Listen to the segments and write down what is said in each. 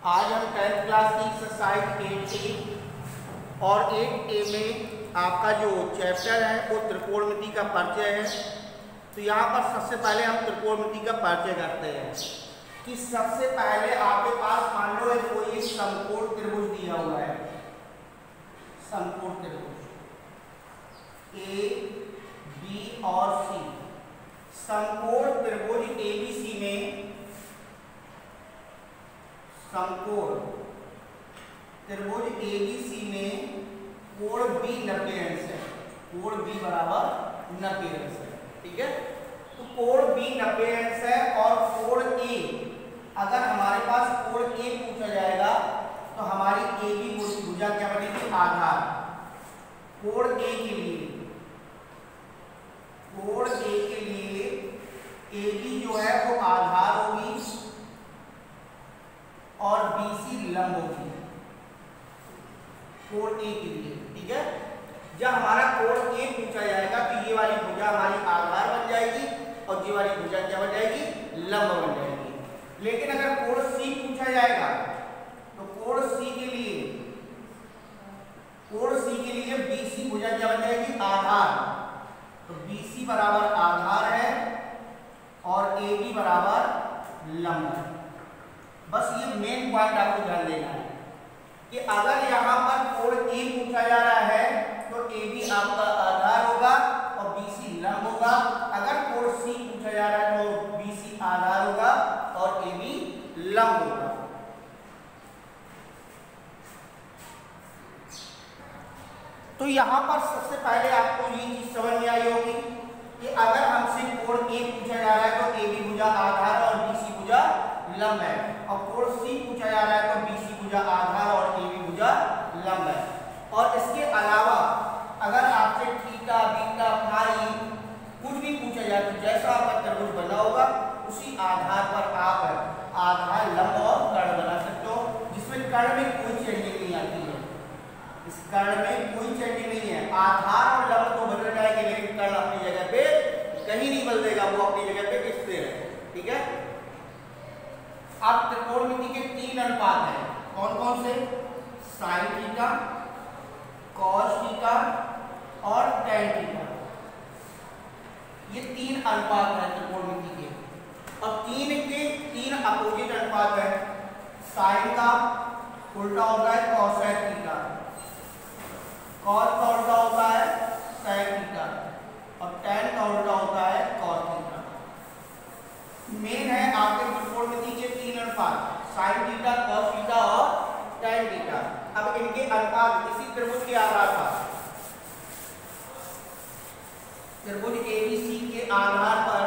आज हम 10th class की एक्सरसाइज 8A और 8A में आपका जो चैप्टर है वो त्रिकोणमिति का परिचय है। तो यहाँ पर सबसे पहले हम त्रिकोणमिति का परिचय करते हैं कि सबसे पहले आपके पास मान लो कोई एक समकोण त्रिभुज दिया हुआ है, समकोण त्रिभुज ए बी और सी। समकोण त्रिभुज ABC में समकोण त्रिभुज ABC में कोण B 90 अंश है, कोण B बराबर 90 अंश है। ठीक है, तो कोण B 90 अंश है और कोण A, अगर हमारे पास कोण A पूछा जाएगा तो हमारी AB भुजा क्या बनेगी? आधार। कोण A के लिए, कोण A के लिए AB जो है वो आधार होगी और BC लंब होगी कोण A के लिए। ठीक है, जब हमारा कोण A पूछा जाएगा तो ये वाली भुजा हमारी आधार बन जाएगी और ये वाली भुजा क्या बन जाएगी? लंब बन जाएगी। लेकिन अगर कोण C पूछा जाएगा तो कोण C के लिए, कोण C के लिए BC भुजा क्या बन जाएगी? आधार। तो BC बराबर आधार है और AB बराबर लंब है। बस ये मेन पॉइंट आपको ध्यान देना है कि अगर यहाँ पर कोण A पूछा जा रहा है तो AB आपका आधार होगा और BC लंब होगा। अगर कोण C पूछा जा रहा है तो BC आधार होगा और AB लंब होगा। तो यहाँ पर सबसे पहले आपको ये चीज समझ में आई होगी कि अगर हमसे कोण A पूछा जा रहा है तो AB भुजा आधार और BC भुजा लंब है, और कोण C पूछा जा रहा है तो BC भुजा आधार और AB भुजा लंब है। और इसके अलावा अगर आपसे थीटा, बीटा, फाई कुछ भी पूछा जाए तो जैसा आपका त्रिभुज बना होगा उसी आधार पर आप आधार, लंब और कर्ण बना सकते हो, जिसमें कर्ण में कोई चेंजिंग नहीं आती है। इस कर्ण में कोई चेंजिंग नहीं है। आधार और लंब तो बदल जाएंगे लेकिन कर्ण अपनी जगह पे कहीं नहीं बदलेगा, वो अपनी जगह पे स्थिर है। ठीक है, अब त्रिकोणमिति के 3 अनुपात हैं। कौन कौन से? साइन थीटा, कॉस थीटा और टैन थीटा। ये 3 अनुपात हैं त्रिकोणमिति के, और 3 के 3 अपोजिट अनुपात हैं। साइन का उल्टा होता है कॉसेक थीटा, कॉस का उल्टा होता है सेक थीटा और टैन का उल्टा होता है कॉस थीटा। मेन है आपके त्रिकोणमिति के 3 अनुपात, साइन थीटा, कॉस थीटा और टैन थीटा। अब इनके अनुपात इसी त्रिभुज के आधार पर, त्रिभुज ABC के आधार पर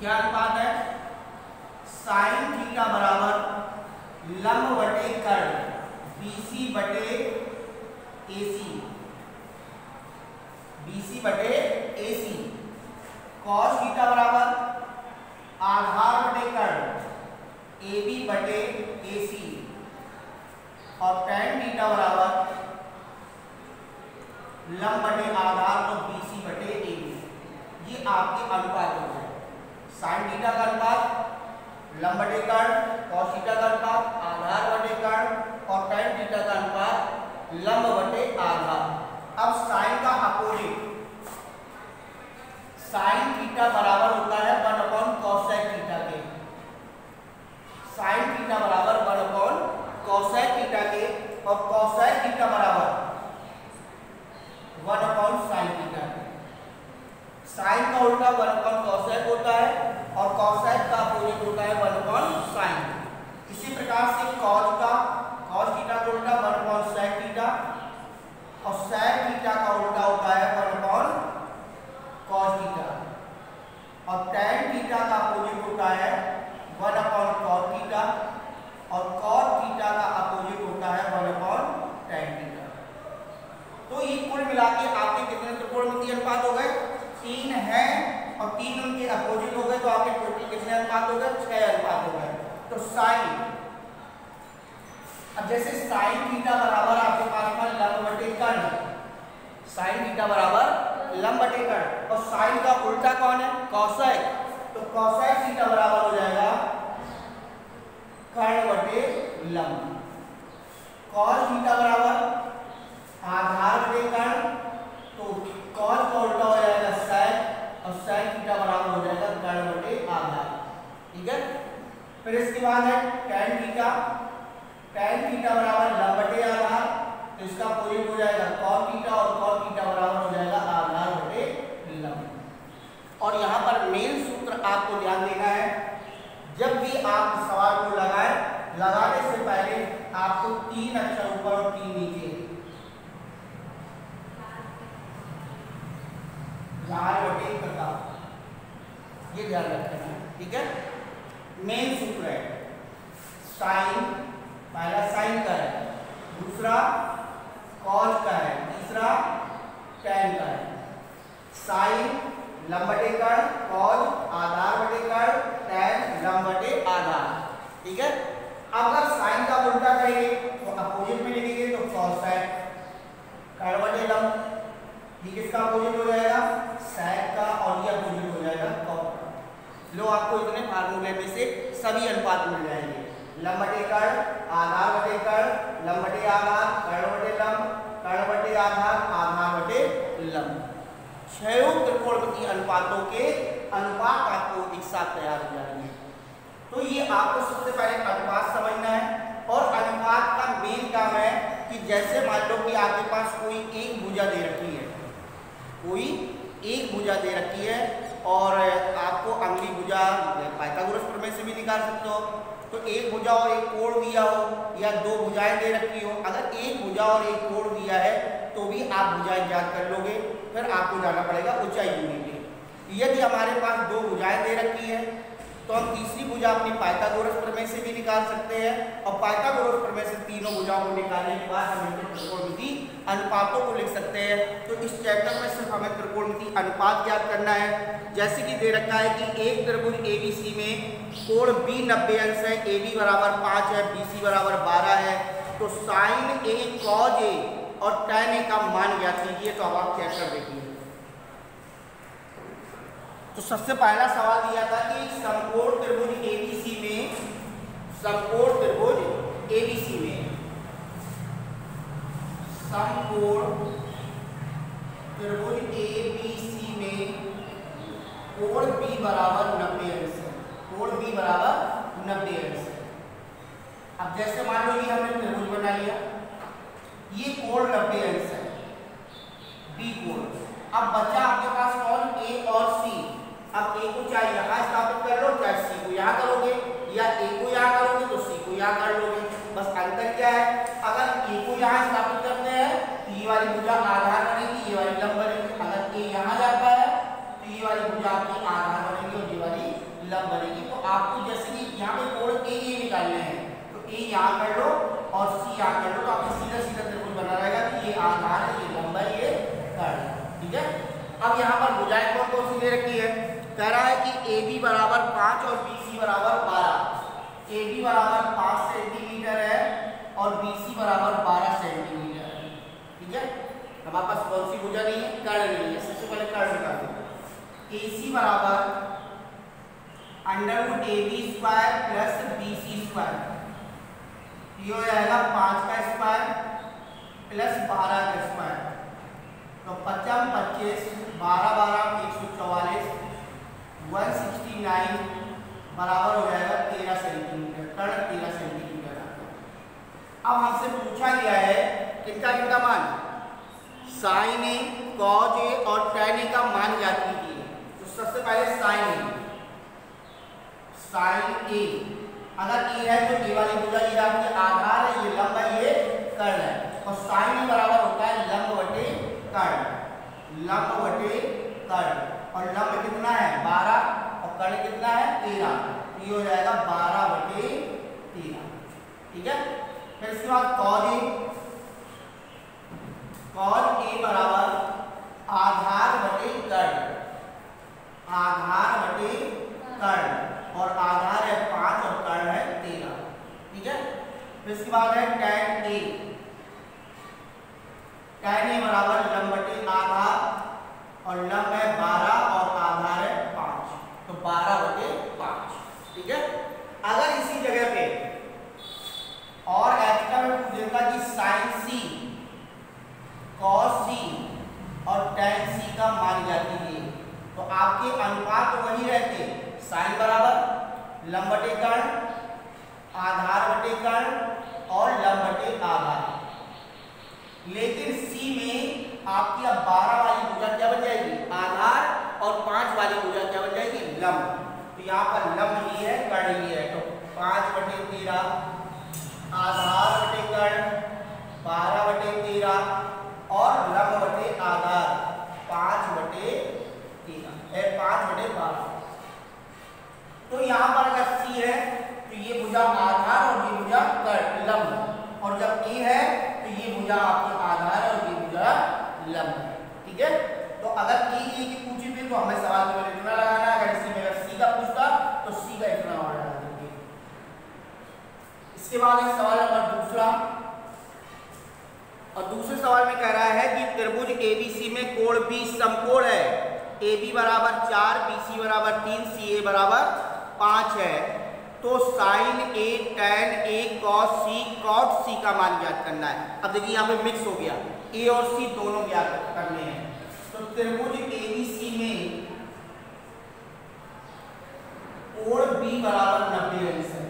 क्या अनुपात है? साइन थीटा बराबर लंब बटे कर्ण BC बटे AC, BC बटे AC। कॉस थीटा बराबर आधार बटे कर्ण AB बटे AC, और टैन थीटा बराबर लंब बटे आधार तो BC बटे AB। ये आपके अनुपात हो गए। साइन थीटा का अनुपात लंब बटे कर्ण, कॉस थीटा का अनुपात आधार बटे कर्ण और टैन थीटा का अनुपात लंब बटे आधार। अब साइन का अपोजिट, साइन थीटा बराबर होता है 1 कॉसेक थीटा के। साइन थीटा बराबर 1 कॉसेक थीटा के, और कॉसेक थीटा बराबर 1 साइन थीटा के। साइन का उल्टा 1 कॉसेक होता है और कॉसेक का अपोजिट होता है 1 साइन। इसी प्रकार से कॉस का, कॉस थीटा का उल्टा 1 सेक थीटा और सेक थीटा का उल्टा होता है 1 कॉस थीटा, और टैन थीटा का अपोजिट होता है 1 कॉस थीटा और कॉस थीटा का अपोजिट होता है 1 टैन थीटा। तो ये कुल मिला के आपके कितने त्रिकोणमितीय अनुपात हो गए? 3 है और 3 उनके अपोजिट हो गए, तो आपके टोटल कितने अनुपात हो गए? 6 अनुपात हो गए। तो साइन, अब जैसे साइन थीटा बराबर आपके पास में लंब बटे कर्ण, साइन थीटा बराबर लंब बटे कर्ण, और साइन का उल्टा कौन है? कॉसेक। तो कॉसेक थीटा बराबर हो जाएगा कर्ण बटे लंब। कॉस थीटा बराबर आधार बटे कर्ण, तो कॉस का उल्टा हो जाएगा साइन और साइन थीटा बराबर हो जाएगा कर्ण बटे आधार। ठीक है, फिर इसके बाद है tan थीटा। tan थीटा बराबर लंब बटे आधार, तो इसका अपोजिट हो जाएगा cos थीटा और cos थीटा बराबर हो जाएगा आधार बटे लंब। और यहाँ पर मेन सूत्र आपको ध्यान देना है, जब भी आप सवाल को लगाने से पहले आपको 3 अक्षर ऊपर और 3 नीचे बटे कटा, ये ध्यान रखना। ठीक है, मेन सूत्र है साइन, पहला साइन का है, दूसरा कॉस का है, तीसरा टैन का है। साइन लंब बटे कर्ण, कॉस आधार बटे कर्ण, टैन लंब बटे आधार। ठीक है, अगर साइन का उल्टा करेंगे तो अपोजिट में लिखेंगे, तो कॉस साइन कर्ण बटे लंब, ये किसका अपोजिट हो जाएगा sec का, और ये अपोजिट हो जाएगा cot। लो आपको इतने फार्मूले में से सभी अनुपात मिल जाएंगे, लंब बटे कर्ण, आधार बटे कर्ण, लंब बटे आधार, कर्ण बटे लंब, कर्ण बटे आधार, आधार बटे लंब। छयों त्रिकोणमितीय अनुपातों के अनुपात आपको एक साथ तैयार हो जाएंगे। तो ये आपको सबसे पहले अनुपात समझना है, और अनुपात का मेन काम है कि जैसे मान लो कि आपके पास कोई एक भुजा दे रखी है, कोई एक भुजा दे रखी है, और आपको अगली भुजा पाइथागोरस प्रमेय से भी निकाल सकते हो, तो एक भुजा और एक कोण दिया हो, या दो भुजाएं दे रखी हो, अगर एक भुजा और एक कोण दिया है तो भी आप भुजाएं ज्ञात कर लोगे। फिर आपको जाना पड़ेगा ऊंचाई ढूंढने। यदि हमारे पास दो भुजाएं दे रखी है तो हम तीसरी भुजा अपनी पाइथागोरस प्रमेय से भी निकाल सकते हैं, और पाइथागोरस प्रमेय से तीनों भुजाओं को निकालने के बाद हम इनके त्रिकोणमितीय अनुपातों को लिख सकते हैं। तो इस चैप्टर में सिर्फ हमें त्रिकोणमितीय अनुपात ज्ञात करना है। जैसे कि दे रखा है कि एक त्रिभुज ABC में कोण B 90 अंश है, AB बराबर 5 है, BC बराबर 12 है, तो साइन A cos A और tan A का मान ज्ञात कीजिए। तो अब आप चैप्टर देखिए। तो सबसे पहला सवाल दिया था कि समकोण त्रिभुज ABC में, समकोण त्रिभुज ABC में, समकोण त्रिभुज ABC में कोण B बराबर 90 अंश है, कोण B बराबर 90 अंश है। अब जैसे मान लो ये हमने त्रिभुज बना लिया, ये कोण 90 अंश है, B कोण। अब बचा आपके पास कौन, A और C। अब A को चाहे यहाँ स्थापित कर लो, चाहे C को यहाँ करोगे, या A को यहाँ करोगे तो C को यहाँ कर लोगे। बस अंतर क्या है, अगर A को यहाँ स्थापित करते हैं तो ये वाली भुजा आधार बनेगी, ये वाली लंब बनेगी। अगर A यहाँ जाता है तो ये वाली भुजा आपकी आधार बनेगी और ये वाली लंब बनेगी। तो आपको जैसे कि यहाँ पे कोण A निकालने हैं, तो A यहाँ कर लो और C यहाँ कर लो, तो आपको सीधा सीधा त्रिभुज बना रहेगा कि ये आधार है, ये लंब है, ये कर्ण है। ठीक है, अब यहाँ पर भुजाएं कौन कौन सी दे रखी है, कह रहा है कि AB बराबर 5 और BC बराबर 12। AB बराबर 5 सेंटीमीटर है और BC बराबर 12 सेंटीमीटर है। ठीक है, हमारे पास कौन सी भुजा नहीं है, कर्ण नहीं है। सबसे पहले कर्ण निकाल दो। AC बराबर √AB square plus BC square, ये हो जाएगा 5 का स्क्वायर प्लस 12 का स्क्वायर, तो 55 25 12 12 144 169 बराबर हो जाएगा 13 सेंटीमीटर, कर्ण 13 सेंटीमीटर। अब हमसे पूछा गया है किनका किनका मान, साइन A, कॉस A और tan A का मान ज्ञात कीजिए। तो सबसे पहले साइन A, साइन A अगर A है तो A वाली भुजा ये आपकी आधार है, ये लंब है, ये कर्ण है, और साइन A बराबर होता है लंब बटे कर्ण, लंब बटे कर्ण, और लंब कितना है 12 और कर्ण कितना है 13, तो ये हो जाएगा 12 बटे 13। ठीक है, फिर इसके बाद cos A बराबर आधार बटे कर्ण, आधार बटे कर्ण, और आधार है 5 और कर्ण है 13। ठीक है, फिर इसके बाद है tan A, tan A बराबर लंब बटे आधार, और लंब है 12 और आधार है 5, तो 12 बटे 5। ठीक है, अगर इसी जगह पे कर्ण, आधार बटे कर्ण और लंब बटे आधार। लेकिन सी में आपकी अब 12 वाली भुजा क्या बन जाएगी? आधार, और 5 वाली भुजा क्या बन जाएगी? लंब। तो यहाँ पर लंब ये है, कर्ण ये है, तो 5 बटे 13 आधार बटे कर्ण 12 बटे 13 और लंब बटे आधार 5 बटे 13 5 बटे 12। तो यहाँ पर अगर सी है तो ये भुजा आधार और ये भुजा कर्ण लंब, और जब ए है तो ये भुजा आपकी आधार और ये भुजा लंब है। ठीक है, तो अगर ए की पूछी थी तो हमें सवाल में इतना लगाना है, अगर इसी में अगर सी का पूछता तो सी का इतना और लगा देंगे। इसके बाद सवाल नंबर दूसरा, और दूसरे सवाल में कह रहा है कि त्रिभुज एबीसी में कोण बी समकोण है, AB बराबर 4, BC बराबर 3, CA बराबर 5 है, तो sign A tan A cos C cot C का मान ज्ञात करना है। अब देखिए यहाँ पे मिक्स हो गया, A और C दोनों ज्ञात करने हैं। तो त्रिभुज ABC में कोण B बराबर 90 अंश है।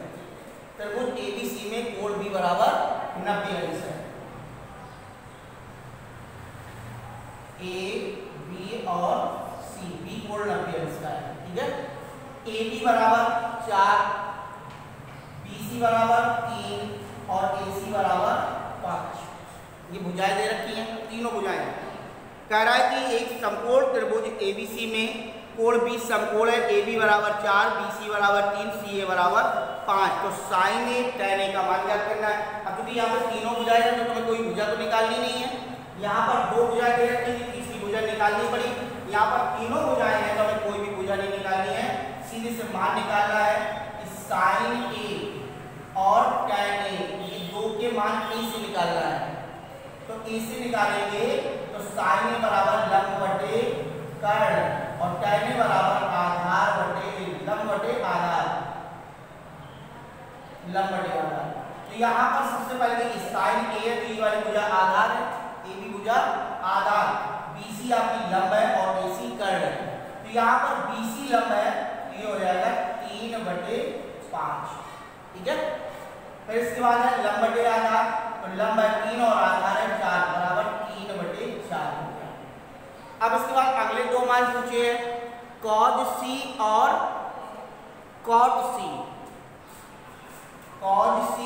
त्रिभुज ABC में कोण B बराबर 90 अंश है। A, B और C, B कोण 90 अंश का है। ठीक है, AB बराबर 4, BC बराबर 3 और AC बराबर 5। ये भुजाएं दे रखी हैं, तीनों भुजाएं। कह रहा है कि एक समकोण त्रिभुज ABC में कोण B समकोण है, AB बराबर 4, BC बराबर 3, CA बराबर 5। तो साइन A tan A का मान ज्ञात करना है। अब क्योंकि यहाँ पर तीनों भुजाएं हैं तो तुम्हें कोई भुजा तो निकालनी नहीं है। यहाँ पर 2 भुजाएं दे रखी हैं, तीसरी भुजा निकालनी पड़ी। यहाँ पर तीनों भुजाएं हैं तो हमें कोई भी भुजा नहीं निकालनी है, सीधे से मान निकालना है कि साइन A और tan A ये 2 के मान A से निकालना है। तो A से निकालेंगे तो साइन A बराबर लंब बटे कर्ण और tan A बराबर आधार बटे लंब बटे आधार, लंब बटे आधार। तो यहाँ पर सबसे पहले देखिए साइन A है तो ये वाली भुजा आधार है, A भी भुजा आधार, BC आपकी लंब है और AC कर्ण है। तो यहाँ पर BC लंब है, ये हो जाएगा 3 बटे 5। ठीक है, फिर इसके बाद है लंब बटे आधार, तो लंब है 3 और आधार है 4 बराबर 3 बटे 4 हो गया। अब इसके बाद अगले 2 मान पूछे हैं, cos C और cot C, cos C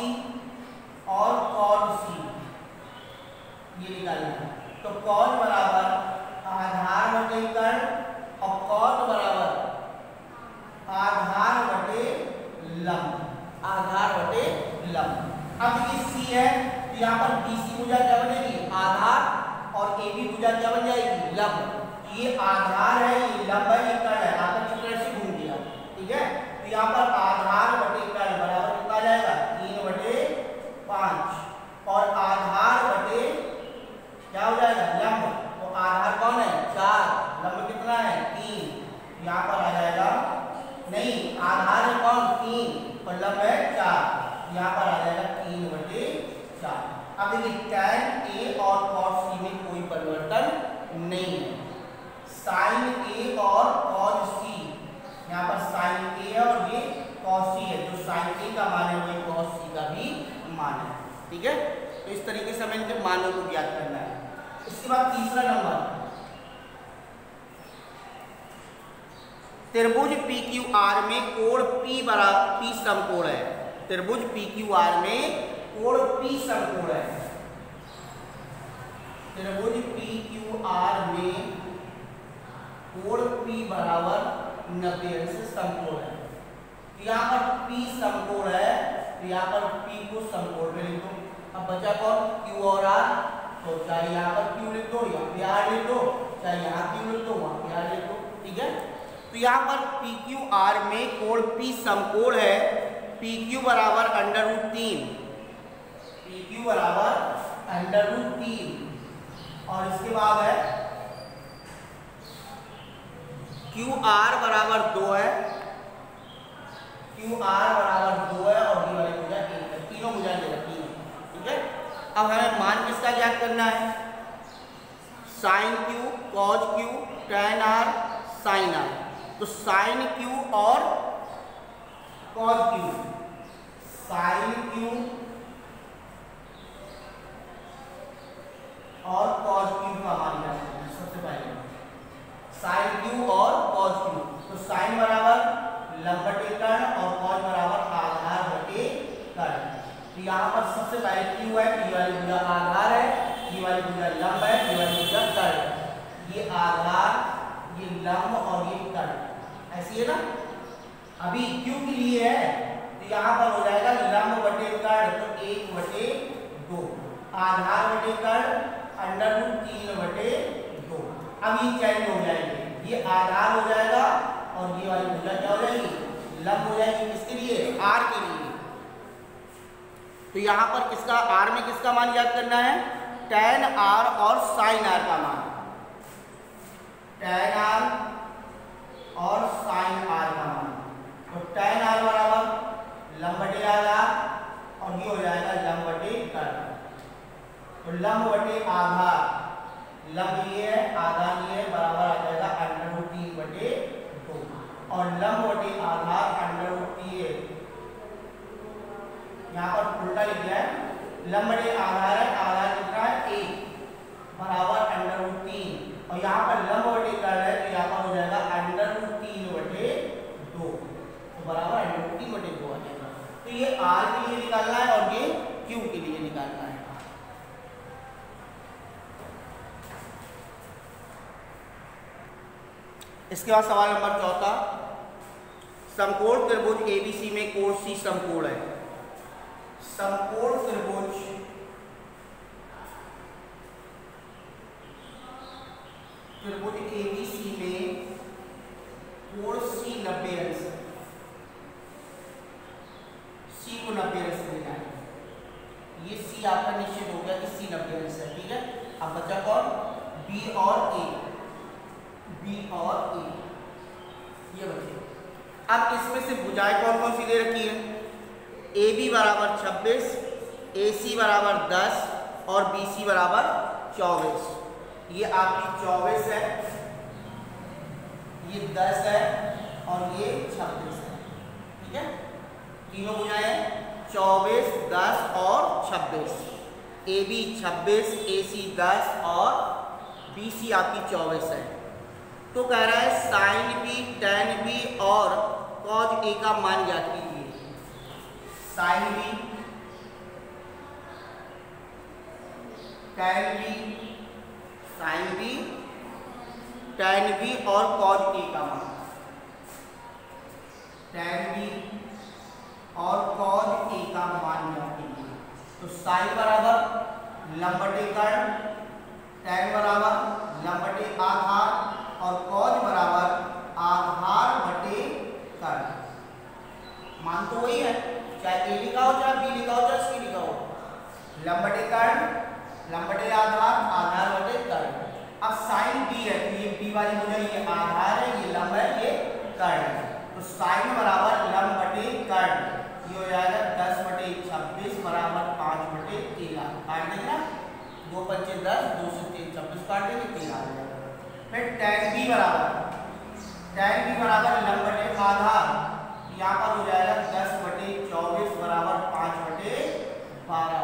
और cot C ये निकालना है। तो cos बराबर आधार बटे कर्ण और cot बराबर आधार बटे लंब, आधार बटे लंब। अब देखिए C है तो यहाँ पर BC भुजा क्या बनेगी? आधार, और AB भुजा क्या बन जाएगी? लंब। ये आधार है, ये लंब है, ये कर्ण है, आपका चित्र से घूम गया। ठीक है, तो यहाँ पर आधार बटे कर्ण बराबर कितना जाएगा? 3 बटे 5 और आधार बटे क्या हो जाएगा? लंब। तो आधार कौन है? 4, लंब कितना है? 3। यहाँ पर आ जाएगा नहीं, आधार है कौन? 3 और लंब है 4, यहाँ पर आ जाएगा 3 बटे 4। अब देखिए tan A और cos C में कोई परिवर्तन नहीं है। sin A और cos C, यहाँ पर sin A है और ये cos C है, जो sin A का मान है वही cos C का भी मान है। ठीक है, तो इस तरीके से हमें इनके मानों को ज्ञात करना है। इसके बाद तीसरा नंबर, त्रिभुज PQR में कोण P बराबर P समकोण है। त्रिभुज PQR में कोण P समकोण है। त्रिभुज PQR में कोण P बराबर 90 अंश समकोण है। तो यहाँ पर P समकोण है, तो यहाँ पर P को समकोण में लिख दो। अब बचा कौन? Q और R, तो चाहे यहाँ पर Q लिख दो, यहाँ पे R लिख दो, चाहे यहाँ Q लिख दो, वहाँ पे R लिख दो। ठीक है, तो यहाँ पर PQR में कोण P समकोण है। PQ बराबर √3, PQ बराबर √3 और इसके बाद है QR बराबर 2 है, QR बराबर 2 है और ये वाली भुजा 1 है। तीनों भुजाएं दे रखी हैं। ठीक है, अब हमें मान किसका ज्ञात करना है? sin Q, cos Q, tan R, sin R। तो sin Q और cos Q साइन क्यू और कॉस क्यू का मान निकालना है। सबसे पहले साइन क्यू और कॉस क्यू, तो साइन बराबर लंब बटे कर्ण और कॉस बराबर आधार बटे कर्ण। तो यहाँ पर सबसे पहले क्यू है, ये वाली भुजा आधार है, ये वाली भुजा लंब है, ये वाली भुजा कर्ण है। ये आधार, ये लंब और ये कर्ण, ऐसी है ना। अभी क्यू के लिए है तो यहाँ पर हो जाएगा लंब बटे कर्ण, तो 1 बटे 2, आधार बटे कर्ण अंडर रूट 3 बटे 2। अब ये चेंज हो जाएंगे, ये आधार हो जाएगा और ये वाली भुजा क्या हो जाएगी, लंब हो जाएगी। किसके लिए, आर के लिए। तो यहाँ पर किसका, आर में किसका मान याद करना है, tan r और sin r का मान, tan r और sin r का मान। तो tan r बराबर लंब बटे आधार और ये हो जाएगा लंब बटे कर्ण। तो लंब बटे आधार, लंब ये है आधार ये है, बराबर आ जाएगा अंडर रूट 3 बटे 2 और लंब बटे आधार अंडर रूट 3, यहाँ पर उल्टा लिख दिया है, लंब बटे आधार है, आधार कितना है 1 बराबर अंडर रूट 3 और यहाँ पर लंब बटे कर्ण है तो यहाँ पर हो जाएगा अंडर रूट 3 बटे 2, तो बराबर अंडर रूट 3 बटे 2 आ जाएगा। तो ये आर के लिए निकालना है और ये क्यू के लिए निकालना है। इसके बाद सवाल नंबर 4, समकोण त्रिभुज एबीसी में कोण सी समकोण है। समकोण त्रिभुज एबीसी में कोण सी 90 अंश, सी को 90 अंश देना है। ये सी आपका निश्चित हो गया कि सी 90 अंश है, ठीक है। अब बचा कौन, बी और ए, बी और ए, ये बचे। अब इसमें से भुजाएं कौन कौन सी दे रखी है, ए बी बराबर 26, ए सी बराबर 10 और बी सी बराबर 24। ये आपकी 24 है, ये 10 है और ये 26 है, ठीक है। तीनों भुजाएं 24, 10 और 26, ए बी 26, ए सी 10 और बी सी आपकी 24 है। तो कह रहा है साइन बी, tan बी और कॉज ए का मान ज्ञात कीजिए। Sine B, tan B, sine B, tan B और कॉज ए का मान, tan बी और कॉज ए का मान ज्ञात कीजिए। तो साइन बराबर लंब बटे कर्ण, tan बराबर लंब बटे आधार और कॉज बराबर आधार बटे कर्ण। मान तो वही है, चाहे ए लिखा हो चाहे बी लिखा हो चाहे सी लिखा हो, लंब बटे कर्ण, लंब बटे आधार, आधार बटे कर्ण। अब साइन बी है तो ये बी वाली भुजा ये आधार है, ये लंब है, ये कर्ण है। तो साइन बराबर लंब बटे कर्ण, ये हो जाएगा 10 बटे 26 बराबर 5 बटे 13। काट देंगे ना, 2 पंचे 10, 2 से 3 26 काट देंगे, 13 आ जाएगा। फिर tan b बराबर लंब बटे आधार, यहाँ पर हो जाएगा 10 बटे 24 बराबर 5 बटे 12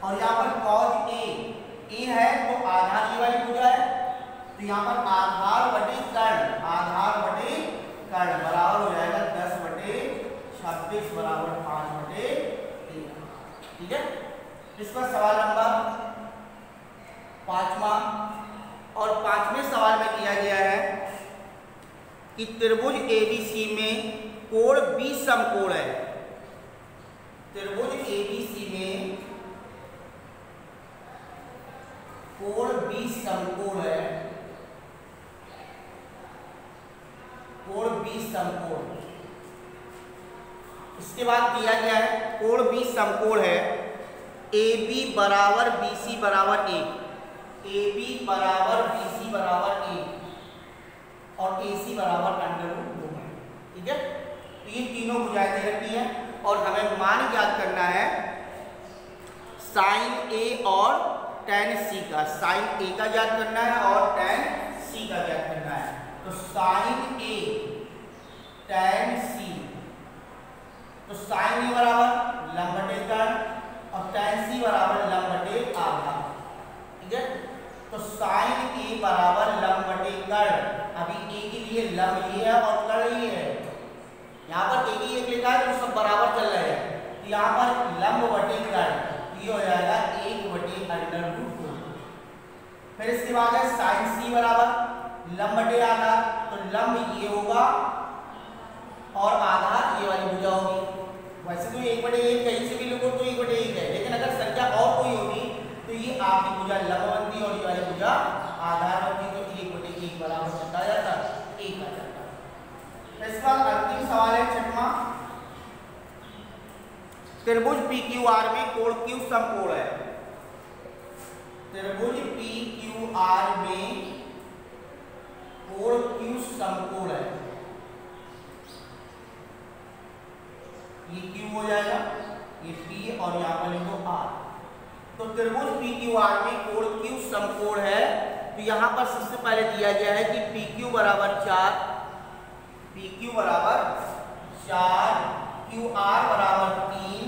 और यहाँ पर cos a है तो आधार ये वाली भुजा है, तो यहाँ पर आधार बटे कर्ण, आधार बटे कर्ण बराबर हो जाएगा 10 बटे 26 बराबर 5 बटे 13, ठीक है। इसका सवाल नंबर 5वां और 5वें सवाल में किया गया है कि त्रिभुज एबीसी में कोण बी समकोण है। त्रिभुज एबीसी में कोण बी समकोण है, कोण बी समकोण। इसके बाद दिया गया है कोण बी समकोण है, ए बी बराबर बी सी बराबर 1, ए बी बराबर बी सी बराबर 1 और ए सी बराबर अंडर रूट 2 है, ठीक है। तो ये तीनों भुजाएं दे रखी है और हमें मान ज्ञात करना है साइन ए और tan सी का। साइन ए का ज्ञात करना है और tan सी का ज्ञात करना है। तो साइन ए tan सी तो साइन ए बराबर लंब बटे कर्ण और tan सी बराबर लंब बटे आधार। ठीक है, तो साइन ए बराबर लंब बटे कर्ण। अभी ए के लिए लंब ये है और कर्ण ये है, यहाँ पर एक ही एक लिखा है तो सब बराबर चल रहे हैं। तो यहाँ पर लंब बटे कर्ण ये हो जाएगा 1/√2। फिर इसके बाद है साइन सी बराबर लंब बटे आधार, तो लंब ये होगा और आधार ये वाली भुजा होगी। वैसे तो 1/1 कहीं से भी लिखो तो 1/1 है, लेकिन अगर संख्या और कोई होगी तो ये आपकी भुजा लंब बनती और ये वाली भुजा आधार बनती, तो 1/1 बराबर कितना जाता है 1 आ जाता है। इसके बाद अंतिम सवाल है छठवां, त्रिभुज PQR में कोण Q समकोण है। त्रिभुज PQR में कोण Q समकोण है। ये Q हो जाएगा, ये P और यहाँ पर लिखो R। तो त्रिभुज PQR में कोण Q समकोण है। तो यहाँ पर सबसे पहले दिया गया है कि PQ बराबर 4, PQ बराबर 4, QR बराबर 3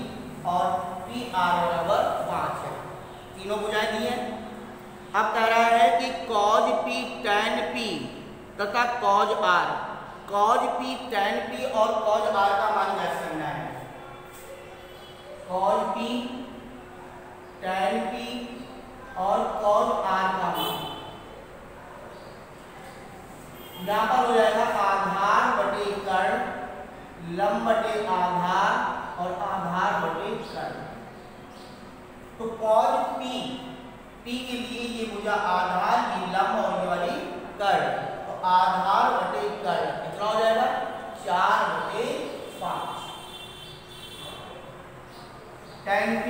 और PR बराबर 5 है। तीनों भुजाएं दी हैं। अब कह रहा है कि cos P tan P तथा cos R, cos P tan P और cos R का मान ज्ञात करना है। cos P tan P और cos R का मान यहाँ पर हो जाएगा आधार बटे कर्ण लंब बटे आधार और आधार बटे कर्ण। तो cos P के लिए ये भुजा आधार, ये लंब और ये वाली कर्ण, तो आधार बटे कर्ण कितना हो जाएगा 4/5। tan P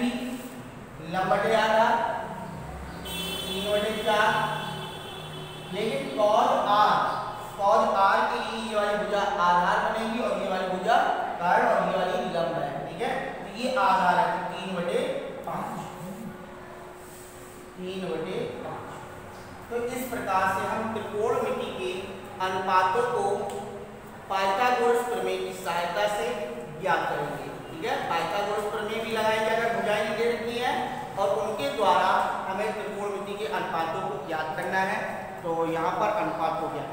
लंब बटे आधार 3/4, लेकिन cos R के लिए ये वाली भुजा आधार बनेगी और ये वाली भुजा कर्ण और ये वाली लंब है। ठीक है, तो ये आधार है 3/5। तो इस प्रकार से हम त्रिकोणमिति के अनुपातों को पाइथागोरस प्रमेय की सहायता से ज्ञात करेंगे। ठीक है, पाइथागोरस प्रमेय भी लगाएंगे अगर भुजाएं दे रखी है और उनके द्वारा हमें त्रिकोणमिति के अनुपातों को ज्ञात करना है। तो यहाँ पर अनुपात को ज्ञात